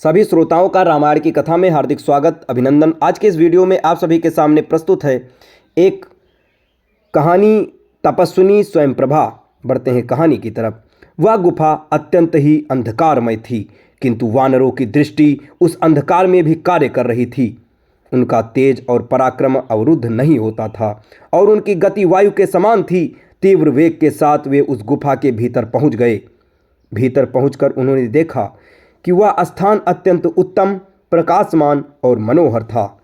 सभी श्रोताओं का रामायण की कथा में हार्दिक स्वागत अभिनंदन। आज के इस वीडियो में आप सभी के सामने प्रस्तुत है एक कहानी तपस्विनी स्वयंप्रभा। बढ़ते हैं कहानी की तरफ। वह गुफा अत्यंत ही अंधकारमय थी, किंतु वानरों की दृष्टि उस अंधकार में भी कार्य कर रही थी। उनका तेज और पराक्रम अवरुद्ध नहीं होता था और उनकी गति वायु के समान थी। तीव्र वेग के साथ वे उस गुफा के भीतर पहुंच गए। भीतर पहुंचकर उन्होंने देखा कि वह स्थान अत्यंत उत्तम, प्रकाशमान और मनोहर था।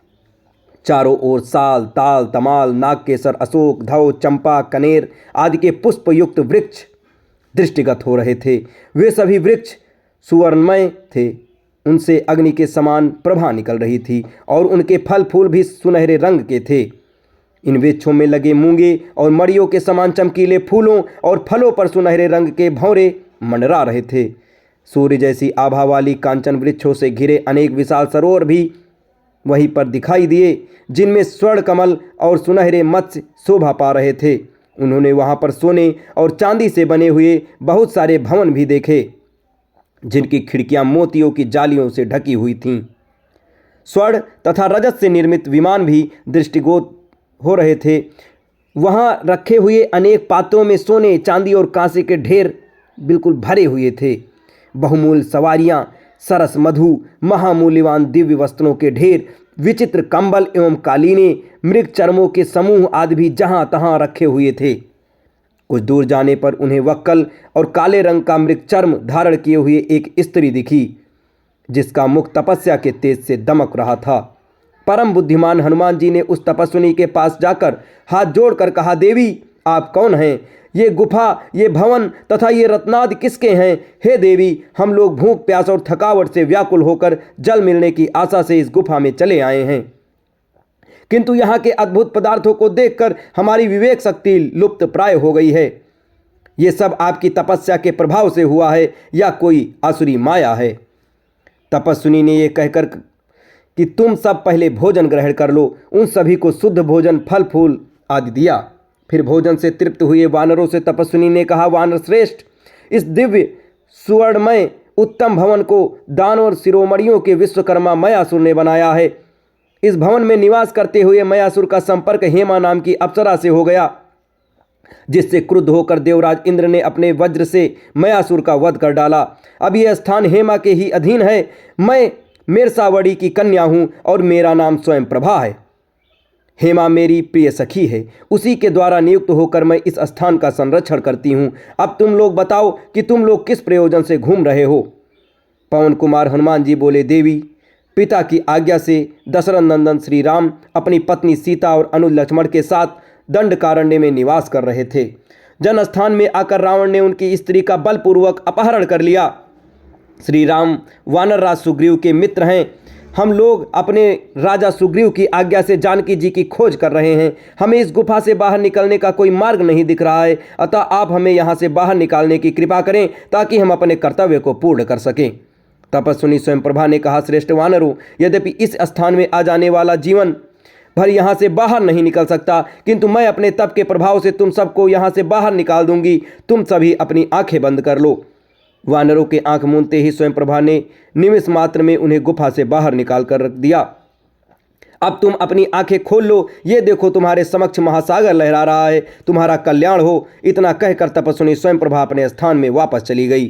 चारों ओर साल, ताल, तमाल, नागकेसर, अशोक, धौ, चंपा, कनेर आदि के पुष्प युक्त वृक्ष दृष्टिगत हो रहे थे। वे सभी वृक्ष सुवर्णमय थे, उनसे अग्नि के समान प्रभा निकल रही थी और उनके फल फूल भी सुनहरे रंग के थे। इन वृक्षों में लगे मूंगे और मड़ियों के समान चमकीले फूलों और फलों पर सुनहरे रंग के भंवरे मंडरा रहे थे। सूर्य जैसी आभा वाली कांचन वृक्षों से घिरे अनेक विशाल सरोवर भी वहीं पर दिखाई दिए, जिनमें स्वर्ण कमल और सुनहरे मत्स्य शोभा पा रहे थे। उन्होंने वहां पर सोने और चांदी से बने हुए बहुत सारे भवन भी देखे, जिनकी खिड़कियां मोतियों की जालियों से ढकी हुई थीं। स्वर्ण तथा रजत से निर्मित विमान भी दृष्टिगोचर हो रहे थे। वहां रखे हुए अनेक पात्रों में सोने, चांदी और कांसे के ढेर बिल्कुल भरे हुए थे। बहुमूल्य सवारियां, सरस मधु, महामूल्यवान दिव्य वस्त्रों के ढेर, विचित्र कंबल एवं कालीने, मृग चर्मों के समूह आदि भी जहां तहां रखे हुए थे। कुछ दूर जाने पर उन्हें वक्कल और काले रंग का मृग चर्म धारण किए हुए एक स्त्री दिखी, जिसका मुख तपस्या के तेज से दमक रहा था। परम बुद्धिमान हनुमान जी ने उस तपस्विनी के पास जाकर हाथ जोड़कर कहा, देवी आप कौन हैं? ये गुफा, ये भवन तथा ये रत्नादि किसके हैं? हे देवी, हम लोग भूख, प्यास और थकावट से व्याकुल होकर जल मिलने की आशा से इस गुफा में चले आए हैं, किंतु यहाँ के अद्भुत पदार्थों को देखकर हमारी विवेक शक्ति लुप्त प्राय हो गई है। ये सब आपकी तपस्या के प्रभाव से हुआ है या कोई आसुरी माया है? तपस्विनी ने यह कहकर कि तुम सब पहले भोजन ग्रहण कर लो, उन सभी को शुद्ध भोजन, फल फूल आदि दिया। फिर भोजन से तृप्त हुए वानरों से तपस्विनी ने कहा, वानर श्रेष्ठ, इस दिव्य सुवर्णमय उत्तम भवन को दानव शिरोमणियों के विश्वकर्मा मयासुर ने बनाया है। इस भवन में निवास करते हुए मयासुर का संपर्क हेमा नाम की अप्सरा से हो गया, जिससे क्रुद्ध होकर देवराज इंद्र ने अपने वज्र से मयासुर का वध कर डाला। अब यह स्थान हेमा के ही अधीन है। मैं मेरसावड़ी की कन्या हूँ और मेरा नाम स्वयं प्रभा है। हेमा मेरी प्रिय सखी है, उसी के द्वारा नियुक्त होकर मैं इस स्थान का संरक्षण करती हूँ। अब तुम लोग बताओ कि तुम लोग किस प्रयोजन से घूम रहे हो? पवन कुमार हनुमान जी बोले, देवी, पिता की आज्ञा से दशरथ नंदन श्री राम अपनी पत्नी सीता और अनुज लक्ष्मण के साथ दंडकारण्य में निवास कर रहे थे। जनस्थान में आकर रावण ने उनकी स्त्री का बलपूर्वक अपहरण कर लिया। श्री राम वानर राज सुग्रीव के मित्र हैं। हम लोग अपने राजा सुग्रीव की आज्ञा से जानकी जी की खोज कर रहे हैं। हमें इस गुफा से बाहर निकलने का कोई मार्ग नहीं दिख रहा है, अतः आप हमें यहाँ से बाहर निकालने की कृपा करें ताकि हम अपने कर्तव्य को पूर्ण कर सकें। तपस्विनी स्वयंप्रभा ने कहा, श्रेष्ठ वानरों, यद्यपि इस स्थान में आ जाने वाला जीवन भर यहाँ से बाहर नहीं निकल सकता, किंतु मैं अपने तप के प्रभाव से तुम सबको यहाँ से बाहर निकाल दूंगी। तुम सभी अपनी आंखें बंद कर लो। वानरों के आंख मूंदते ही स्वयंप्रभा ने निमिष मात्र में उन्हें गुफा से बाहर निकाल कर रख दिया। अब तुम अपनी आंखें खोल लो, ये देखो तुम्हारे समक्ष महासागर लहरा रहा है, तुम्हारा कल्याण हो। इतना कहकर तपस्विनी स्वयंप्रभा अपने स्थान में वापस चली गई।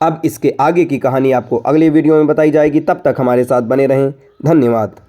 अब इसके आगे की कहानी आपको अगले वीडियो में बताई जाएगी। तब तक हमारे साथ बने रहें। धन्यवाद।